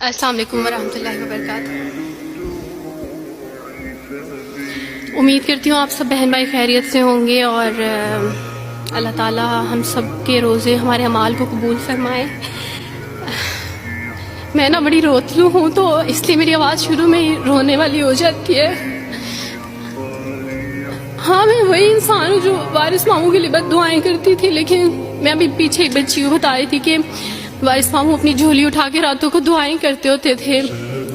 अस्सलाम वालेकुम वरहमतुल्लाहि वबरकातुह। उम्मीद करती हूँ आप सब बहन भाई खैरियत से होंगे और अल्लाह ताला हम सब के रोज़े हमारे अमाल को कबूल फरमाए। मैं ना बड़ी रोतलू हूँ तो इसलिए मेरी आवाज़ शुरू में ही रोने वाली हो जाती है। हाँ, मैं वही इंसान हूँ जो वारिस मामू के लिए बद दुआएँ करती थी, लेकिन मैं अभी पीछे एक बच्ची को बता रही थी कि वारिस मामू अपनी झोली उठा के रातों को दुआएं करते होते थे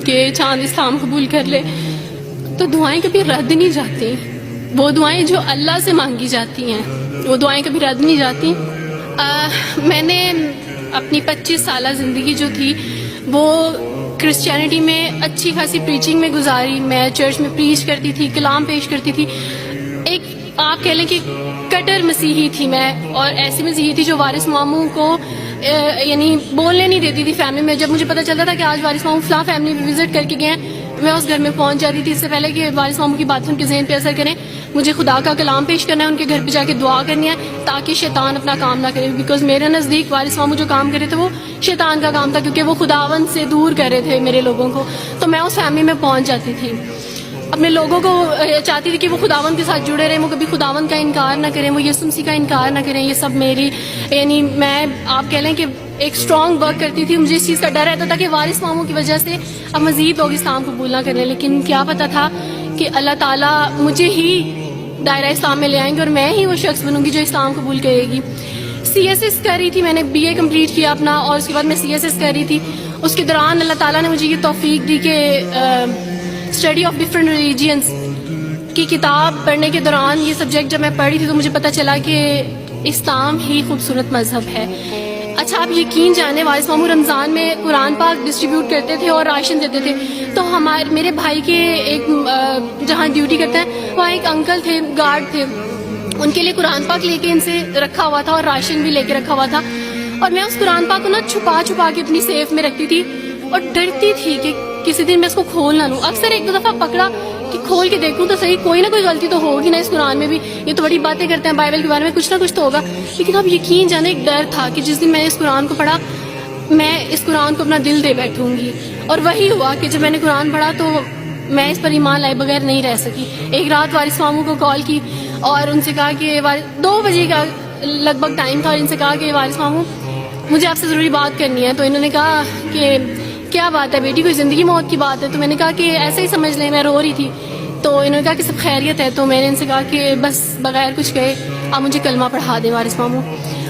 कि चांद इस्लाम कबूल कर ले। तो दुआएं कभी रद्द नहीं जाती, वो दुआएं जो अल्लाह से मांगी जाती हैं वो दुआएं कभी रद्द नहीं जाती। मैंने अपनी 25 साल ज़िंदगी जो थी वो क्रिश्चियनिटी में अच्छी खासी प्रीचिंग में गुजारी। मैं चर्च में प्रीच करती थी, कलाम पेश करती थी। एक आप कह लें कि कटर मसीही थी मैं, और ऐसी मसीही थी जो वारिस मामू को यानी बोलने नहीं देती थी फैमिली में। जब मुझे पता चलता था कि आज वारिस मामू फलां फैमिली में विजिट करके गए हैं, मैं उस घर में पहुंच जाती थी। इससे पहले कि वारिस मामू की बातें उनके ज़हन पे असर करें, मुझे खुदा का कलाम पेश करना है, उनके घर पे जाके दुआ करनी है ताकि शैतान अपना काम ना करे। बिकॉज मेरे नज़दीक वारिस मामू जो काम कर रहे थे वो शैतान का काम था, क्योंकि वो खुदावन से दूर कर रहे थे मेरे लोगों को। तो मैं उस फैमिली में पहुंच जाती थी, अपने लोगों को चाहती थी कि वो खुदावन के साथ जुड़े रहें, वो कभी खुदावन का इनकार ना करें, वो यीशु मसीह का इनकार ना करें। ये सब मेरी यानी मैं आप कह लें कि एक स्ट्रॉन्ग वर्क करती थी। मुझे इस चीज़ का डर रहता था कि वारिस मामू की वजह से अब मज़ीद लोग इस्लाम कबूल ना करें, लेकिन क्या पता था कि अल्लाह ताला मुझे ही दायरा इस्लाम में ले आएंगे और मैं ही वो शख्स बनूंगी जो इस्लाम कबूल करेगी। CSS कर रही थी, मैंने BA कंप्लीट किया अपना, और उसके बाद मैं CSS कर रही थी। उसके दौरान अल्लाह ताला ने मुझे ये तौफीक दी कि स्टडी ऑफ डिफरेंट रिलीजियंस की किताब पढ़ने के दौरान ये सब्जेक्ट जब मैं पढ़ रही थी तो मुझे पता चला कि इस्लाम ही खूबसूरत मजहब है। अच्छा, आप यकीन जाने वारिस मामू रमज़ान में कुरान पाक डिस्ट्रीब्यूट करते थे और राशन देते थे। तो मेरे भाई के एक जहाँ ड्यूटी करते हैं वहाँ एक अंकल थे, गार्ड थे, उनके लिए कुरान पाक लेके इनसे रखा हुआ था और राशन भी लेके रखा हुआ था। और मैं उस कुरान पाक को ना छुपा छुपा के अपनी सेफ में रखती थी और डरती थी कि किसी दिन मैं इसको खोल ना लूँ। अक्सर एक दो दफ़ा पकड़ा कि खोल के देखूँ तो सही, कोई ना कोई गलती तो होगी ना इस कुरान में भी। ये तो बड़ी बातें करते हैं बाइबल के बारे में, कुछ ना कुछ तो होगा। लेकिन अब यकीन जाने एक डर था कि जिस दिन मैंने इस कुरान को पढ़ा मैं इस कुरान को अपना दिल दे बैठूंगी। और वही हुआ कि जब मैंने कुरान पढ़ा तो मैं इस पर ईमान लाए बगैर नहीं रह सकी। एक रात वारिस मामू को कॉल की और उनसे कहा कि 2 बजे का लगभग टाइम था, और इनसे कहा कि वारिस मामू मुझे आपसे ज़रूरी बात करनी है। तो इन्होंने कहा कि क्या बात है बेटी, कोई ज़िंदगी मौत की बात है? तो मैंने कहा कि ऐसे ही समझ लें, मैं रो रही थी। तो इन्होंने कहा कि सब खैरियत है। तो मैंने इनसे कहा कि बस बगैर कुछ कहे आप मुझे कलमा पढ़ा दें वारिस मामू।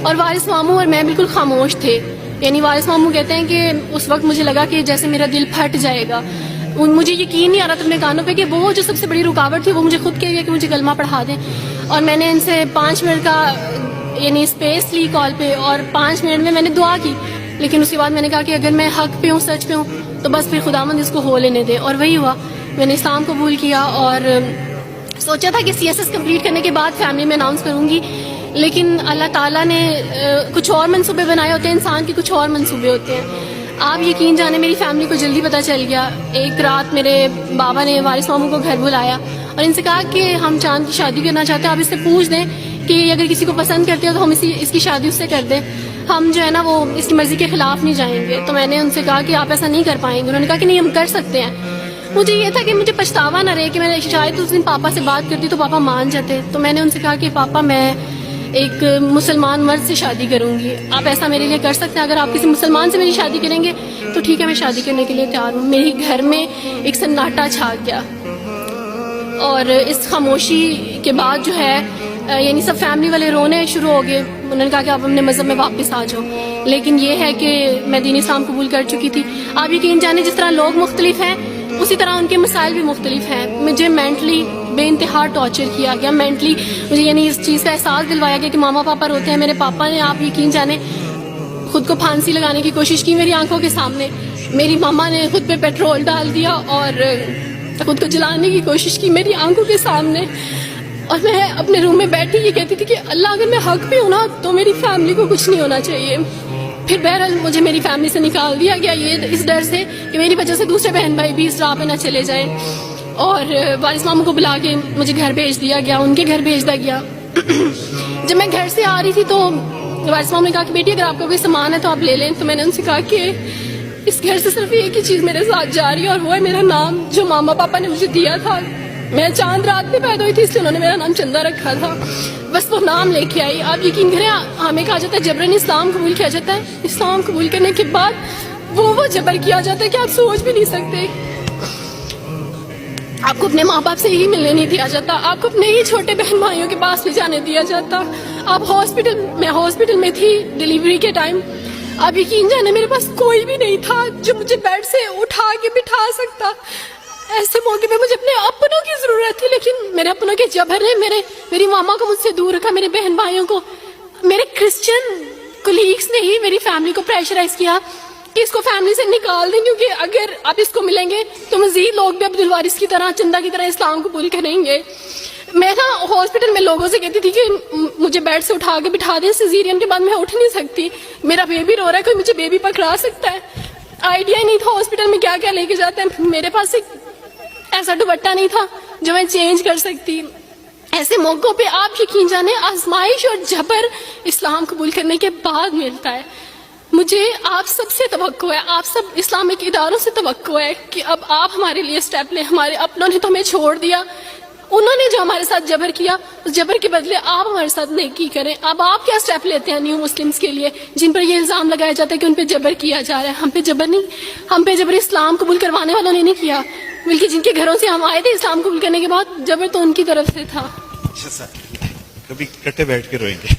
और वारिस मामू और मैं बिल्कुल खामोश थे। यानी वारिस मामू कहते हैं कि उस वक्त मुझे लगा कि जैसे मेरा दिल फट जाएगा। मुझे यकीन नहीं आ रहा था अपने कानों पे कि वो जो सबसे बड़ी रुकावट थी वो मुझे खुद कह गया कि मुझे कलमा पढ़ा दें। और मैंने इनसे 5 मिनट का यानी स्पेस ली कॉल पे, और 5 मिनट में मैंने दुआ की। लेकिन उसके बाद मैंने कहा कि अगर मैं हक पे हूँ, सच पे हूँ, तो बस फिर खुदावंद इसको हो लेने दे। और वही हुआ, मैंने इस्लाम कबूल किया और सोचा था कि CSS कंप्लीट करने के बाद फैमिली में अनाउंस करूँगी। लेकिन अल्लाह ताला ने कुछ और मंसूबे बनाए होते हैं, इंसान के कुछ और मंसूबे होते हैं। आप यकीन जाने मेरी फैमिली को जल्दी पता चल गया। एक रात मेरे बाबा ने वारिस मामू को घर बुलाया और इनसे कहा कि हम चांद की शादी करना चाहते हैं, आप इससे पूछ दें कि अगर किसी को पसंद करते हो तो हम इसकी शादी उससे कर दें, हम जो है ना वो इसकी मर्ज़ी के ख़िलाफ़ नहीं जाएंगे। तो मैंने उनसे कहा कि आप ऐसा नहीं कर पाएंगे। उन्होंने कहा कि नहीं, हम कर सकते हैं। मुझे ये था कि मुझे पछतावा ना रहे कि मैंने शायद उस दिन पापा से बात करती तो पापा मान जाते। तो मैंने उनसे कहा कि पापा मैं एक मुसलमान मर्द से शादी करूँगी, आप ऐसा मेरे लिए कर सकते हैं? अगर आप किसी मुसलमान से मेरी शादी करेंगे तो ठीक है, मैं शादी करने के लिए तैयार हूँ। मेरे घर में एक सन्नाटा छा गया और इस खामोशी के बाद जो है यानी सब फैमिली वाले रोने शुरू हो गए। उन्होंने कहा कि आप अपने मज़हब में वापस आ जाओ। लेकिन ये है कि मैं दीन इस्लाम कबूल कर चुकी थी। आप यकीन जाने जिस तरह लोग मुख्तलिफ हैं उसी तरह उनके मसाइल भी मुख्तलिफ हैं। मुझे मेंटली बेइंतहा टॉर्चर किया गया। मेंटली मुझे यानी इस चीज़ का एहसास दिलवाया गया कि मामा पापा रोते हैं। मेरे पापा ने आप यकीन जाने खुद को फांसी लगाने की कोशिश की मेरी आंखों के सामने। मेरी मामा ने खुद पे पेट्रोल डाल दिया और खुद को जलाने की कोशिश की मेरी आंखों के सामने। और मैं अपने रूम में बैठी ये कहती थी कि अल्लाह अगर मैं हक पे हूँ ना तो मेरी फैमिली को कुछ नहीं होना चाहिए। फिर बहरहाल मुझे मेरी फैमिली से निकाल दिया गया, ये इस डर से कि मेरी वजह से दूसरे बहन भाई भी इस राह पे ना चले जाएं। और वारिस मामू को बुला के मुझे घर भेज दिया गया, उनके घर भेज दिया गया। जब मैं घर से आ रही थी तो वारिस मामू ने कहा कि बेटी अगर आपका कोई सामान है तो आप ले लें। तो मैंने उनसे कहा कि اس گھر سے صرف ایک ہی چیز میرے ساتھ جا رہی ہے اور وہ ہے میرا نام جو ماما پاپا نے مجھے دیا تھا. میں چاند رات میں پیدا ہوئی تھی اس لیے انہوں نے میرا نام چندہ رکھا تھا. بس وہ نام لے کے آئی. آپ یقین کریں ہمیں کہا جاتا ہے جبرن اسلام قبول کیا جاتا ہے. اسلام قبول کرنے کے بعد وہ جبر کیا جاتا ہے کہ آپ سوچ بھی نہیں سکتے. آپ کو اپنے ماں باپ سے ہی ملنے نہیں دیا جاتا. آپ کو اپنے ہی چھوٹے بہن بھائیوں کے پاس بھی جانے دیا جاتا. آپ میں ہاسپٹل میں تھی ڈیلیوری کے ٹائم. آپ یقین جانے میرے پاس کوئی بھی نہیں تھا جو مجھے بیڈ سے اٹھا کے بٹھا سکتا. ایسے موقع پہ مجھے اپنے اپنوں کی ضرورت تھی لیکن میرے اپنوں کے جبر نے میری ماما کو مجھ سے دور رکھا. میرے بہن بھائیوں کو میرے کرسچن کولیگس نے ہی میری فیملی کو پریشرائز کیا کہ اس کو فیملی سے نکال دیں کیونکہ اگر آپ اس کو ملیں گے تو مزید لوگ بھی عبدالوارث کی طرح چندہ کی طرح اسلام قبول کریں گے. میں نا ہاسپٹل میں لوگوں سے کہتی تھی کہ مجھے بیڈ سے اٹھا کے بٹھا دیں. سیزیرین کے بعد میں اٹھ نہیں سکتی. میرا بیبی رو رہا ہے کوئی مجھے بیبی پکڑا سکتا ہے. آئیڈیا ہی نہیں تھا ہاسپٹل میں کیا کیا لے کے جاتے ہیں. میرے پاس ایک ایسا دوپٹہ نہیں تھا جو میں چینج کر سکتی. ایسے موقعوں پہ آپ یقین جانے آزمائش اور جبر اسلام قبول کرنے کے بعد ملتا ہے. مجھے آپ سب سے توقع ہے, آپ سب اسلامک اداروں سے توقع ہے کہ اب آپ ہمارے لیے سٹیپ لیں. ہمارے اپنوں نے تو ہمیں چھوڑ دیا, انہوں نے جو ہمارے ساتھ جبر کیا اس جبر کے بدلے آپ ہمارے ساتھ نیکی کریں. اب آپ کیا سٹیپ لیتے ہیں نیو مسلمز کے لیے جن پر یہ الزام لگایا جاتا ہے کہ ان پہ جبر کیا جا رہا ہے. ہم پہ جبر نہیں, ہم پہ جبر اسلام قبول کروانے والوں نے نہیں کیا بلکہ جن کے گھروں سے ہم آئے تھے اسلام قبول کرنے کے بعد جبر تو ان کی طرف سے تھا. اچھا سر کبھی کٹے بیٹھ کے روئیں گے.